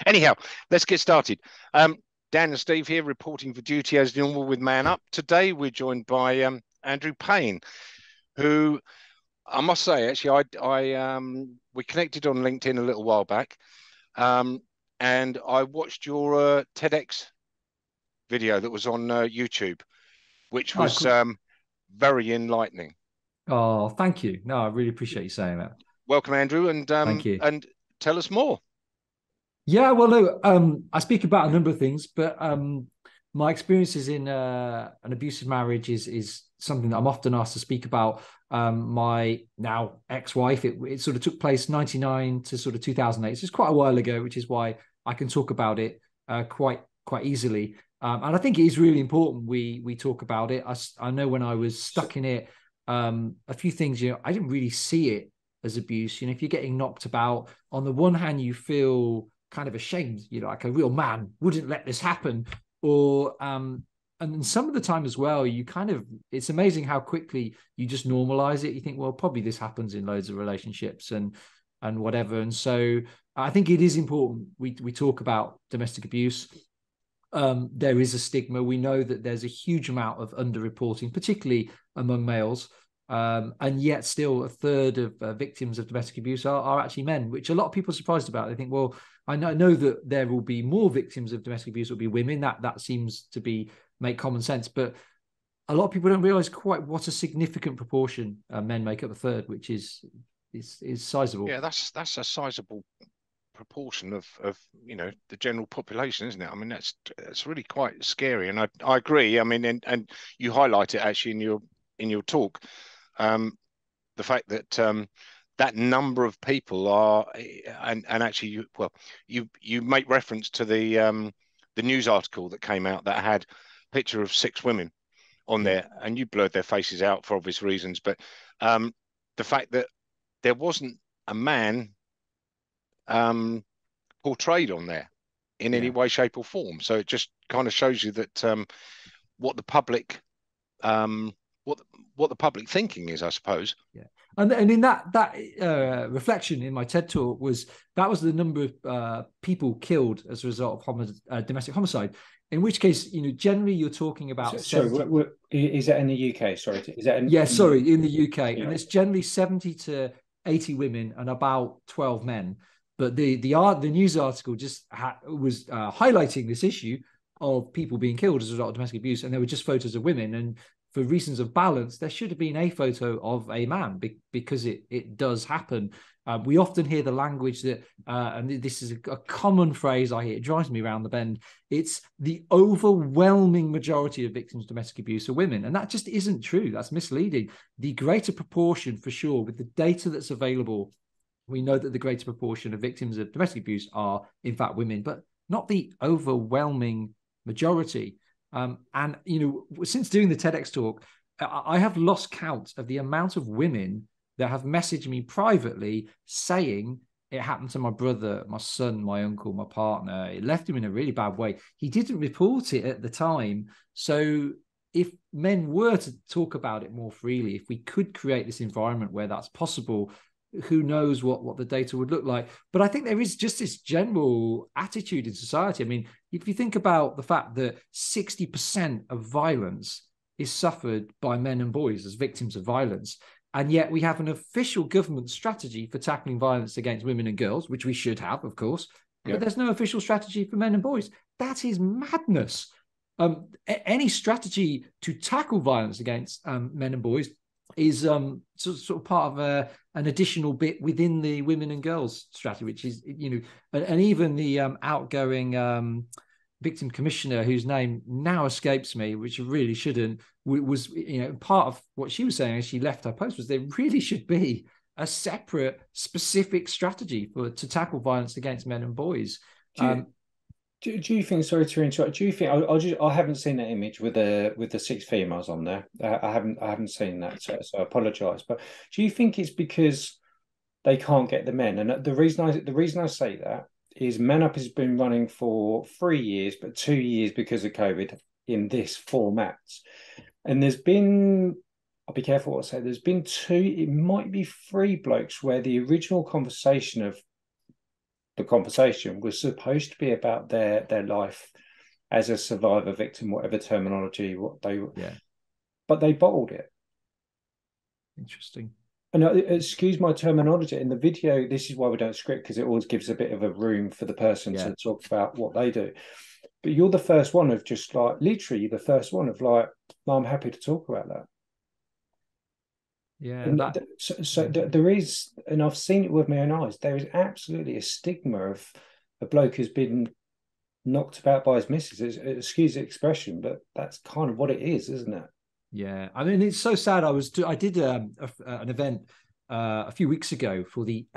Anyhow, let's get started. Dan and Steve here reporting for duty as normal with Man Up. Today we're joined by Andrew Payne, who I must say, actually, we connected on LinkedIn a little while back, and I watched your TEDx video that was on YouTube, which Oh, was very enlightening. oh, thank you. No, I really appreciate you saying that. Welcome, Andrew, Thank you. and tell us more. Yeah, well, look, I speak about a number of things, but my experiences in an abusive marriage is something that I'm often asked to speak about. My now ex-wife, it sort of took place 99 to sort of 2008. So it's quite a while ago, which is why I can talk about it quite easily. And I think it is really important we talk about it. I know when I was stuck in it, a few things, I didn't really see it as abuse. If you're getting knocked about, on the one hand, you feel kind of ashamed, like a real man wouldn't let this happen. Or and some of the time as well, it's amazing how quickly you just normalize it. You think, well, probably this happens in loads of relationships and whatever. And so I think it is important we talk about domestic abuse. There is a stigma. We know that there's a huge amount of underreporting, particularly among males. And yet still a third of victims of domestic abuse are actually men, which a lot of people are surprised about. They think, well, I know that there will be more victims of domestic abuse will be women. That seems to make common sense. But a lot of people don't realize quite what a significant proportion men make up a third, which is sizable. Yeah, that's a sizable proportion of the general population, isn't it? I mean, that's really quite scary, and I agree. I mean, and you highlight it actually in your talk, the fact that that number of people are, and actually you make reference to the news article that came out that had a picture of 6 women on there, and you blurred their faces out for obvious reasons, but the fact that there wasn't a man portrayed on there in any way, shape, or form. So it just kind of shows you that what the public what the public thinking is, I suppose. Yeah, and in that reflection in my TED talk was the number of people killed as a result of domestic homicide. In which case, generally you're talking about sorry, 70... is that in the UK? Sorry, is that in... Yeah, sorry, in the UK, and it's generally 70 to 80 women and about 12 men. But the news article just was highlighting this issue of people being killed as a result of domestic abuse, and there were just photos of women. And for reasons of balance, there should have been a photo of a man because it does happen. We often hear the language that, and this is a common phrase I hear, it drives me around the bend. It's the overwhelming majority of victims of domestic abuse are women. And that just isn't true. That's misleading. The greater proportion, for sure, with the data that's available, we know that the greater proportion of victims of domestic abuse are, in fact, women, but not the overwhelming majority. And, since doing the TEDx talk, I have lost count of the amount of women that have messaged me privately saying it happened to my brother, my son, my uncle, my partner. It left him in a really bad way. He didn't report it at the time. So if men were to talk about it more freely, if we could create this environment where that's possible, who knows what the data would look like. But I think there is just this general attitude in society. I mean, if you think about the fact that 60% of violence is suffered by men and boys as victims of violence, and yet we have an official government strategy for tackling violence against women and girls, which we should have, of course, but there's no official strategy for men and boys. That is madness. Any strategy to tackle violence against men and boys is sort of part of an additional bit within the women and girls strategy, which is, and even the outgoing victim commissioner, whose name now escapes me, which really shouldn't, was, part of what she was saying as she left her post was there really should be a separate specific strategy to tackle violence against men and boys. Do you think? Sorry to interrupt. Do you think? I haven't seen that image with the 6 females on there. I haven't seen that, so I apologise. But do you think it's because they can't get the men? And the reason I say that is MANUP has been running for 3 years, but 2 years because of COVID in this format. And there's been, I'll be careful what I say. There's been 2, it might be 3 blokes where the original conversation of the conversation was supposed to be about their life as a survivor, victim, whatever terminology, but they bottled it. Interesting. And excuse my terminology in the video. This is why we don't script, because it always gives a bit of a room for the person to talk about what they do. But you're the first one of just like, literally the first one of like, I'm happy to talk about that. Yeah. There is, and I've seen it with my own eyes, there is absolutely a stigma of a bloke who's been knocked about by his missus. Excuse the expression, but that's kind of what it is, isn't it? Yeah, I mean, it's so sad. I did an event a few weeks ago for it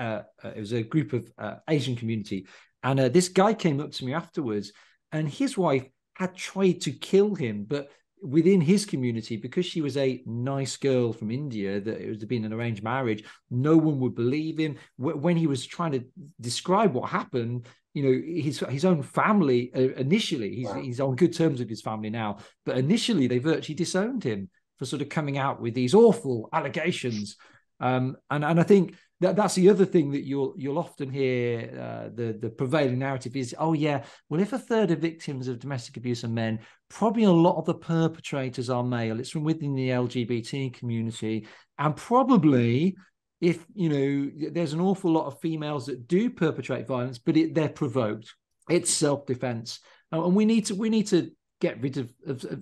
was a group of Asian community, and this guy came up to me afterwards, and his wife had tried to kill him, but within his community, because she was a nice girl from India, that it was been an arranged marriage, no one would believe him. When he was trying to describe what happened, you know, his own family initially, he's on good terms with his family now, but initially they virtually disowned him for sort of coming out with these awful allegations. And I think that's the other thing that you'll often hear. The prevailing narrative is, oh yeah, well, if a third of victims of domestic abuse are men, probably a lot of the perpetrators are male. It's from within the LGBT community, and probably, if you know, there's an awful lot of females that do perpetrate violence, but they're provoked. It's self-defense, and we need to get rid of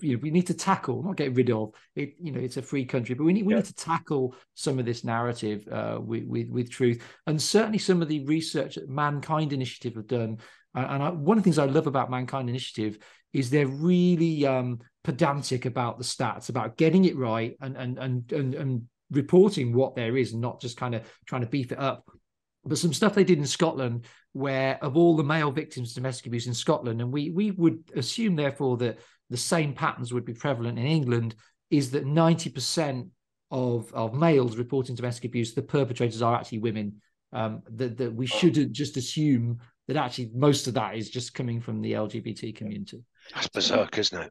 you know, we need to tackle, not get rid of it. You know, it's a free country, but we need to tackle some of this narrative with truth, and certainly some of the research that Mankind Initiative have done. One of the things I love about Mankind Initiative is they're really pedantic about the stats, about getting it right, and reporting what there is, and not just kind of trying to beef it up. But some stuff they did in Scotland, where of all the male victims of domestic abuse in Scotland, and we would assume therefore that the same patterns would be prevalent in England, is that 90% of males reporting domestic abuse, the perpetrators are actually women. That we shouldn't just assume that actually most of that is just coming from the LGBT community. That's berserk, isn't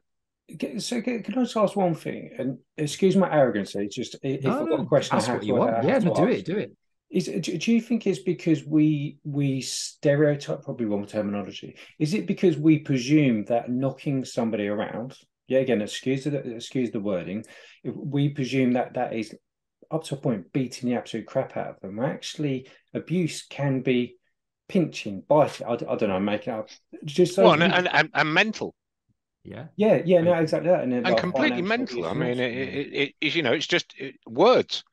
it? So can I just ask one thing? And excuse my arrogance, it's just if I've got a question, ask what you want. Yeah, no, do it. Do you think it's because we stereotype, probably wrong terminology? Is it because we presume that knocking somebody around, again, excuse the wording, if we presume that is up to a point beating the absolute crap out of them? Actually, abuse can be pinching, biting. I don't know, making up just so. Well, and mental. No, exactly that, and completely mental. I mean, it you know, it's just words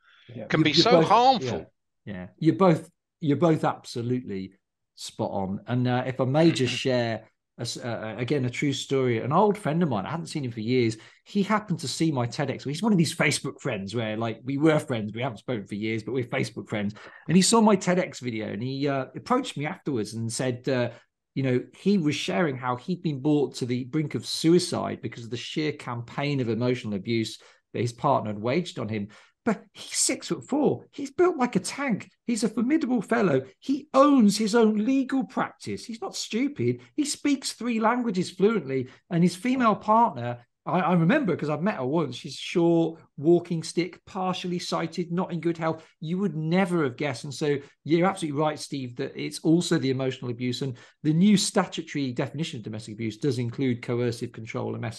can be so harmful. Yeah, you're both absolutely spot on. And if I may just share again a true story, an old friend of mine, I hadn't seen him for years. He happened to see my TEDx. He's one of these Facebook friends where, like, we were friends, we haven't spoken for years, but we're Facebook friends. And he saw my TEDx video, and he approached me afterwards and said, you know, he was sharing how he'd been brought to the brink of suicide because of the sheer campaign of emotional abuse that his partner had waged on him. But he's 6'4". He's built like a tank. He's a formidable fellow. He owns his own legal practice. He's not stupid. He speaks 3 languages fluently. And his female partner, I remember because I've met her once. She's short, walking stick, partially sighted, not in good health. You would never have guessed. And so you're absolutely right, Steve, that it's also the emotional abuse. And the new statutory definition of domestic abuse does include coercive control and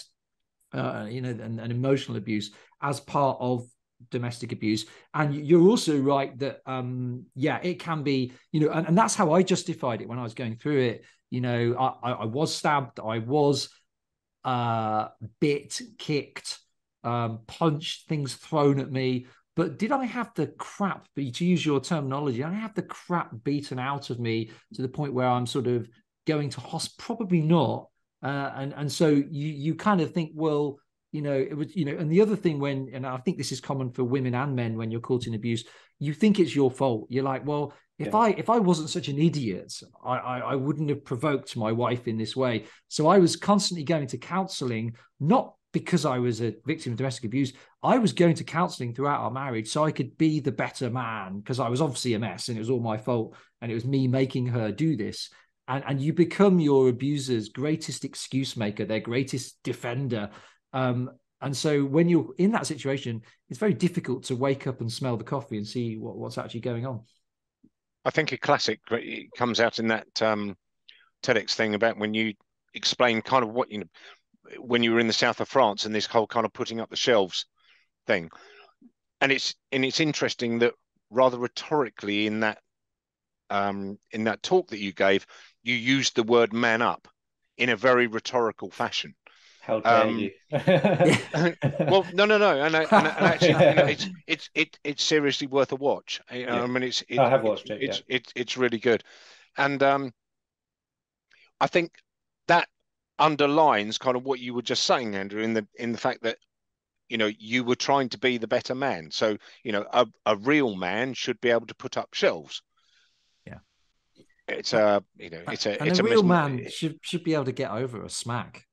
and emotional abuse as part of domestic abuse. And you're also right that it can be, you know, and that's how I justified it when I was going through it. You know, I was stabbed, I was bit, kicked, punched, things thrown at me, but did I have the crap, to use your terminology, I have the crap beaten out of me to the point where I'm sort of going to hospital? Probably not. And so you kind of think, well, you know, it was, you know, and the other thing and I think this is common for women and men, when you're caught in abuse, you think it's your fault. You're like, well, if I wasn't such an idiot, I wouldn't have provoked my wife in this way. So I was constantly going to counseling, not because I was a victim of domestic abuse. I was going to counseling throughout our marriage so I could be the better man, because I was obviously a mess and it was all my fault. And it was me making her do this. And you become your abuser's greatest excuse maker, their greatest defender. And so when you're in that situation, it's very difficult to wake up and smell the coffee and see what's actually going on. I think a classic it comes out in that TEDx thing about when you explain kind of what, when you were in the south of France and this whole kind of putting up the shelves thing. And it's interesting that rather rhetorically in that talk that you gave, you used the word man up in a very rhetorical fashion. How dare you? Well, no, and actually, it's seriously worth a watch. Yeah. I mean, I have watched it. It's really good, and I think that underlines kind of what you were just saying, Andrew, in the fact that you were trying to be the better man. So a real man should be able to put up shelves. Yeah, it's a real a man should be able to get over a smack.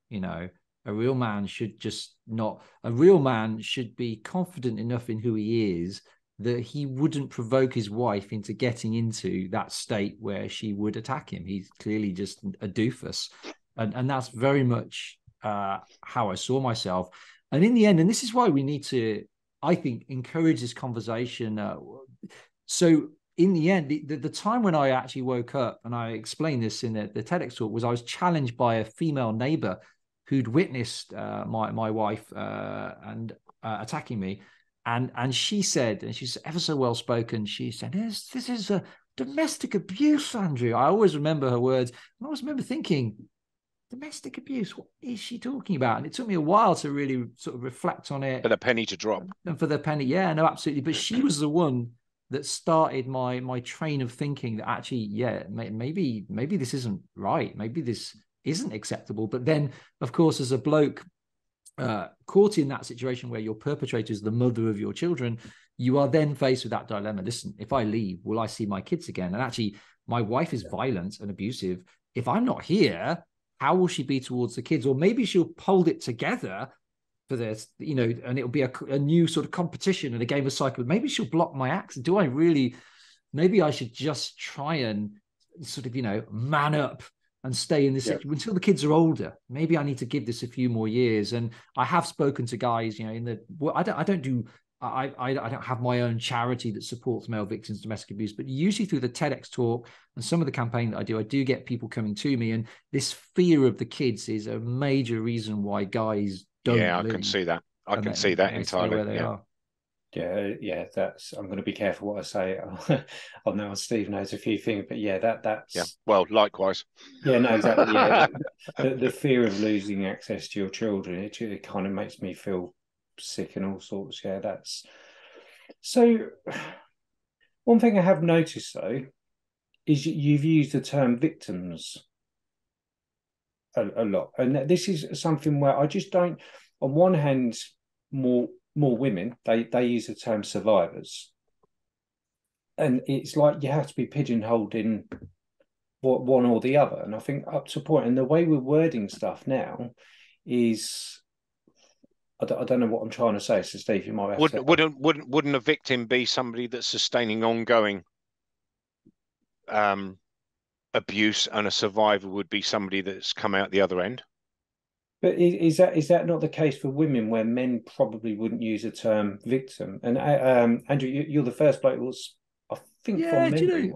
A real man should just not. A real man should be confident enough in who he is that he wouldn't provoke his wife into getting into that state where she would attack him. He's clearly just a doofus, and that's very much how I saw myself. And in the end, and this is why we need to, I think, encourage this conversation. So in the end, the time when I actually woke up, and I explained this in the TEDx talk, was I was challenged by a female neighbor who'd witnessed my wife and attacking me. And she said, and she's ever so well spoken, she said, this is a domestic abuse, Andrew. I always remember her words. And I always remember thinking, domestic abuse, what is she talking about? And it took me a while to really sort of reflect on it. For the penny to drop. And for the penny, yeah, no, absolutely. But she was the one that started my train of thinking that actually, yeah, maybe this isn't right. Maybe this isn't acceptable. But then, of course, as a bloke caught in that situation where your perpetrator is the mother of your children, you are then faced with that dilemma. Listen, if I leave, will I see my kids again? And actually, my wife is violent and abusive. If I'm not here, how will she be towards the kids? Or maybe she'll hold it together for this, and it'll be a new sort of competition and a game of cycle. Maybe she'll block my acts. Do I really? Maybe I should just try and sort of, man up and stay in this until the kids are older. Maybe I need to give this a few more years. And I have spoken to guys, I don't have my own charity that supports male victims of domestic abuse, but usually through the TEDx talk and some of the campaign that I do get people coming to me, and this fear of the kids is a major reason why guys don't. Yeah, I can see that. I can see that entirely. Where they are. Yeah, I'm going to be careful what I say. I know Steve knows a few things, but that's well, likewise. Yeah, no, exactly. Yeah, the fear of losing access to your children, it kind of makes me feel sick and all sorts. Yeah, that's so. One thing I have noticed though is you've used the term victims a lot, and this is something where I just don't. On one hand, more women they use the term survivors, and it's like you have to be pigeonholed in one or the other. And I think up to a point, and the way we're wording stuff now is, I don't know what I'm trying to say. So Steve, you might have wouldn't a victim be somebody that's sustaining ongoing abuse, and a survivor would be somebody that's come out the other end? But is that not the case for women, where men probably wouldn't use the term victim? And Andrew, you're the first bloke was, I think, from memory.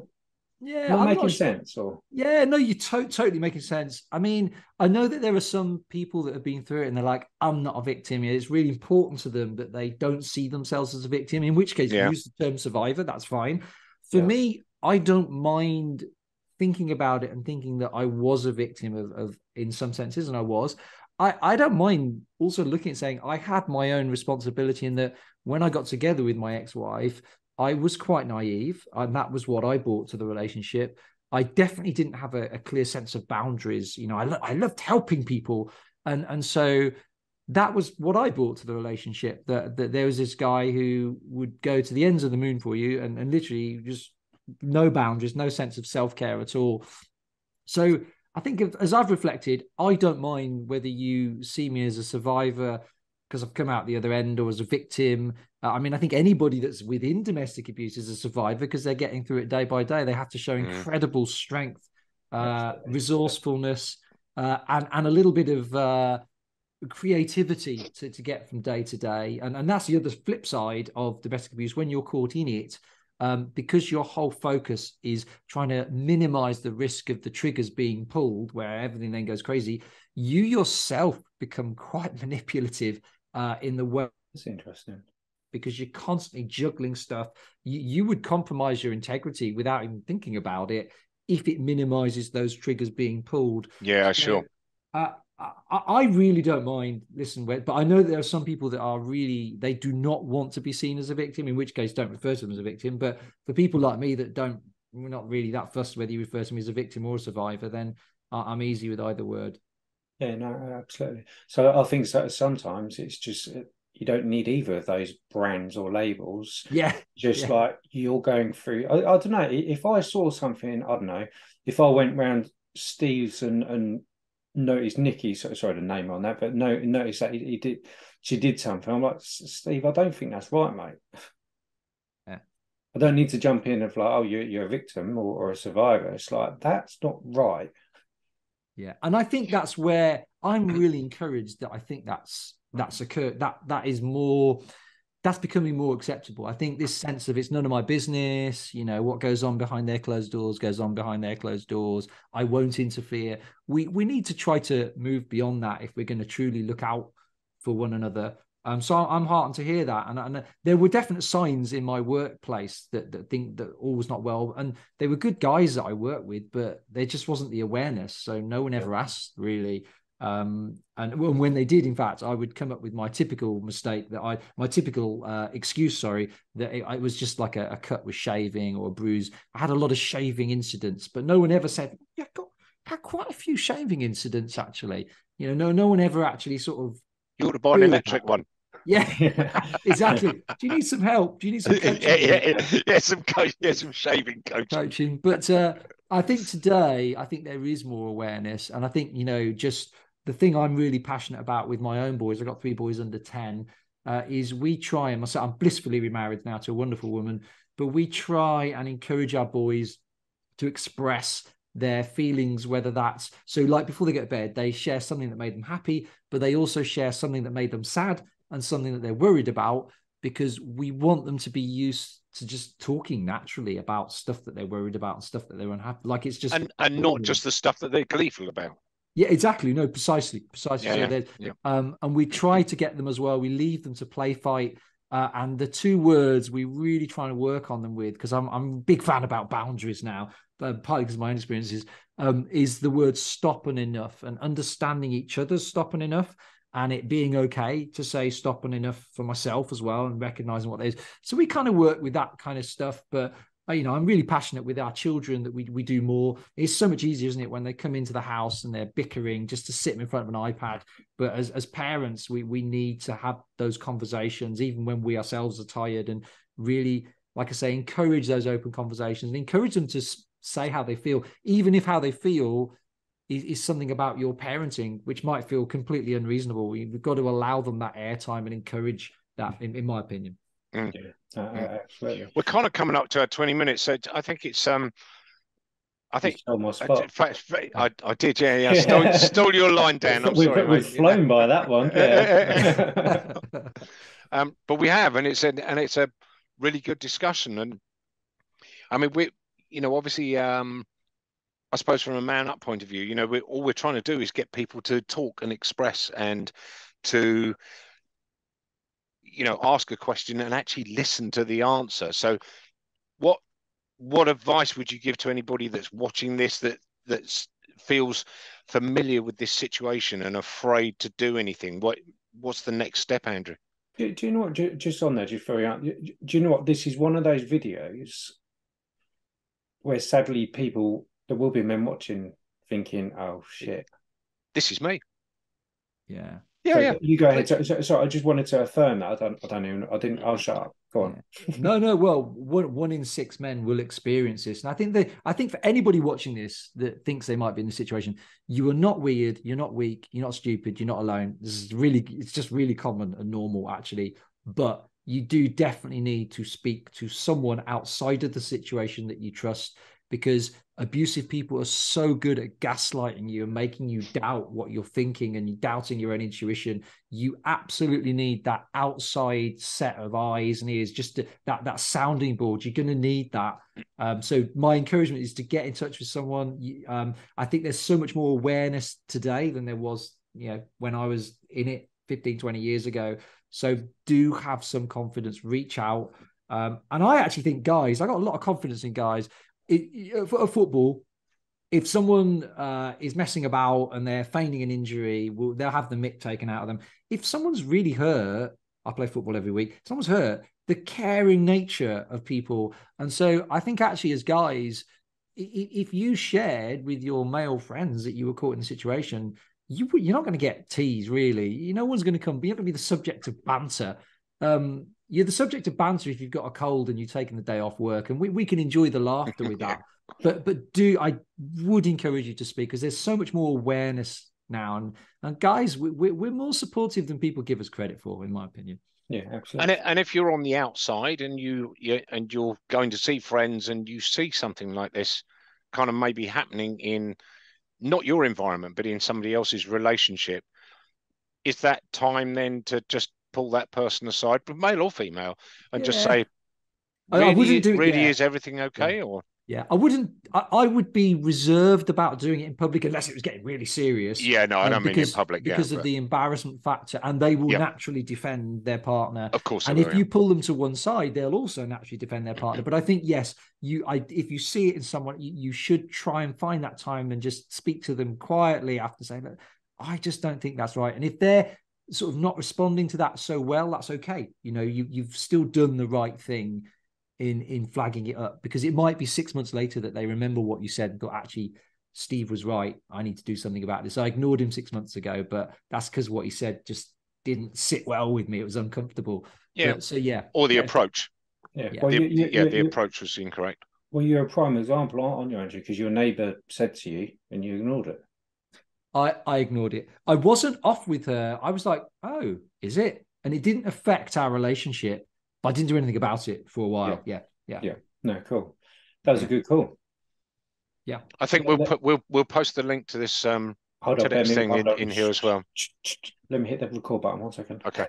Not making sense, or no, you're totally making sense. I mean, I know that there are some people that have been through it and they're like, I'm not a victim. It's really important to them that they don't see themselves as a victim, in which case use the term survivor. That's fine. For me, I don't mind thinking about it and thinking that I was a victim of in some senses, and I was. I don't mind also looking at saying I had my own responsibility in that when I got together with my ex-wife, I was quite naive, and that was what I brought to the relationship. I definitely didn't have a clear sense of boundaries. I loved helping people. And so that was what I brought to the relationship, that there was this guy who would go to the ends of the moon for you, and literally just no boundaries, no sense of self-care at all. So I think as I've reflected, I don't mind whether you see me as a survivor because I've come out the other end, or as a victim. I mean, I think anybody that's within domestic abuse is a survivor because they're getting through it day by day. They have to show incredible strength, resourcefulness, and a little bit of creativity to get from day to day. And that's the other flip side of domestic abuse. When you're caught in it, because your whole focus is trying to minimize the risk of the triggers being pulled, where everything then goes crazy, you yourself become quite manipulative in the way. That's interesting. Because you're constantly juggling stuff. You would compromise your integrity without even thinking about it if it minimizes those triggers being pulled. Yeah, sure. I really don't mind, listen, but I know there are some people that are really, they do not want to be seen as a victim, in which case don't refer to them as a victim. But for people like me that don't, we're not really that fussed whether you refer to me as a victim or a survivor, then I'm easy with either word. Yeah, no, absolutely. So I think sometimes it's just, you don't need either of those brands or labels. Yeah. Just like you're going through, I don't know, if I saw something, I don't know, if I went round Steve's and noticed Nikki, sorry the name on that, but noticed that she did something, I'm like, Steve, I don't think that's right, mate. Yeah. I don't need to jump in and like, oh, you're a victim or a survivor. It's like, that's not right. Yeah. And I think that's where I'm really encouraged that I think that's occurred, that is more, that's becoming more acceptable. I think this sense of it's none of my business, you know, what goes on behind their closed doors goes on behind their closed doors. I won't interfere. We need to try to move beyond that if we're going to truly look out for one another. So I'm heartened to hear that. And there were definite signs in my workplace that think that all was not well. And they were good guys that I worked with, but there just wasn't the awareness. So no one ever asked really. And when they did, in fact, I would come up with my typical mistake my typical excuse, that it was just like a cut with shaving or a bruise. I had a lot of shaving incidents, but no one ever said, yeah, had quite a few shaving incidents, actually. You know, no one ever actually sort of. You ought to buy an electric one. Yeah, exactly. Do you need some help? Do you need some coaching? Some shaving coaching. But I think today, there is more awareness. And I think, you know, just the thing I'm really passionate about with my own boys, I've got 3 boys under 10, is we try, and myself, I'm blissfully remarried now to a wonderful woman, but we try and encourage our boys to express their feelings, whether that's, so like before they go to bed, they share something that made them happy, but they also share something that made them sad and something that they're worried about, because we want them to be used to just talking naturally about stuff that they're worried about and stuff that they're unhappy. Like it's just and not just the stuff that they're gleeful about. Yeah, exactly. No, precisely. Yeah, so and we try to get them as well. We leave them to play fight. And the 2 words we really trying to work on them with, because I'm a big fan about boundaries now, but partly because of my own experiences, is the word stop and enough, and understanding each other's stop and enough. And it being okay to say stop and enough for myself as well, and recognizing what that is. So we kind of work with that kind of stuff. But, you know, I'm really passionate with our children that we do more. It's so much easier, isn't it, when they come into the house and they're bickering just to sit in front of an iPad. But as parents, we need to have those conversations, even when we ourselves are tired, and really, like I say, encourage those open conversations and encourage them to say how they feel, even if how they feel is something about your parenting, which might feel completely unreasonable. We've got to allow them that airtime and encourage that, in my opinion. Absolutely. We're kind of coming up to our 20 minutes, so I think it's I think I did, yeah. Stole your line, Dan. I'm sorry, we've flown by that one. Yeah. But we have, and it's a really good discussion. And I mean, obviously, I suppose from a MANUP point of view, you know, all we're trying to do is get people to talk and express and to, you know, ask a question and actually listen to the answer. So what advice would you give to anybody that's watching this that feels familiar with this situation and afraid to do anything? What's the next step, Andrew? Do you know what, just on there, just very out, do you know what, this is one of those videos where sadly there will be men watching thinking, oh shit, this is me. Yeah. You go ahead. So I just wanted to affirm that. I'll shut up. Go on. Yeah. No. Well, 1 in 6 men will experience this. And I think for anybody watching this that thinks they might be in this situation, you are not weird, you're not weak, you're not stupid, you're not alone. It's just really common and normal, actually. But you do definitely need to speak to someone outside of the situation that you trust, because abusive people are so good at gaslighting you and making you doubt what you're thinking and you doubting your own intuition. You absolutely need that outside set of eyes and ears, just that sounding board. You're going to need that. So my encouragement is to get in touch with someone. I think there's so much more awareness today than there was, when I was in it 15, 20 years ago. So do have some confidence, reach out. And I actually think guys, I got a lot of confidence in guys. For football, if someone is messing about and they're feigning an injury, they'll have the mick taken out of them. If someone's really hurt, I play football every week, if someone's hurt, the caring nature of people. And so I think actually as guys, if you shared with your male friends that you were caught in a situation, you're not going to get teased, really. No one's going to come. You're not going to be the subject of banter. You're the subject of banter if you've got a cold and you've taken the day off work, and we can enjoy the laughter with that. But I would encourage you to speak, because there's so much more awareness now, and guys, we're more supportive than people give us credit for, in my opinion. Yeah, absolutely. And if you're on the outside and you're going to see friends and you see something like this kind of maybe happening in not your environment but in somebody else's relationship, is that time then to just pull that person aside, male or female, and just say, I wouldn't do it. Really, is everything okay? Yeah. Or I wouldn't. I would be reserved about doing it in public unless it was getting really serious. Yeah, no, I don't mean in public. Because of the embarrassment factor, and they will naturally defend their partner. Of course, and if you pull them to one side, they'll also naturally defend their partner. But I think yes, if you see it in someone, you should try and find that time and just speak to them quietly after saying that I just don't think that's right. And if they're sort of not responding to that so well, that's okay. You've still done the right thing in flagging it up, because it might be 6 months later that they remember what you said and thought, actually, Steve was right. I need to do something about this. I ignored him 6 months ago, but that's because what he said just didn't sit well with me. It was uncomfortable. Yeah. Or the approach. Yeah. Well, the approach was incorrect. Well, you're a prime example, aren't you, Andrew? Because your neighbour said to you and you ignored it. I ignored it. I wasn't off with her. I was like, oh, is it? And it didn't affect our relationship, but I didn't do anything about it for a while. Yeah. No, cool. That was a good call. Yeah. I think we'll post the link to this TedX thing in here as well. Let me hit the record button 1 second. Okay.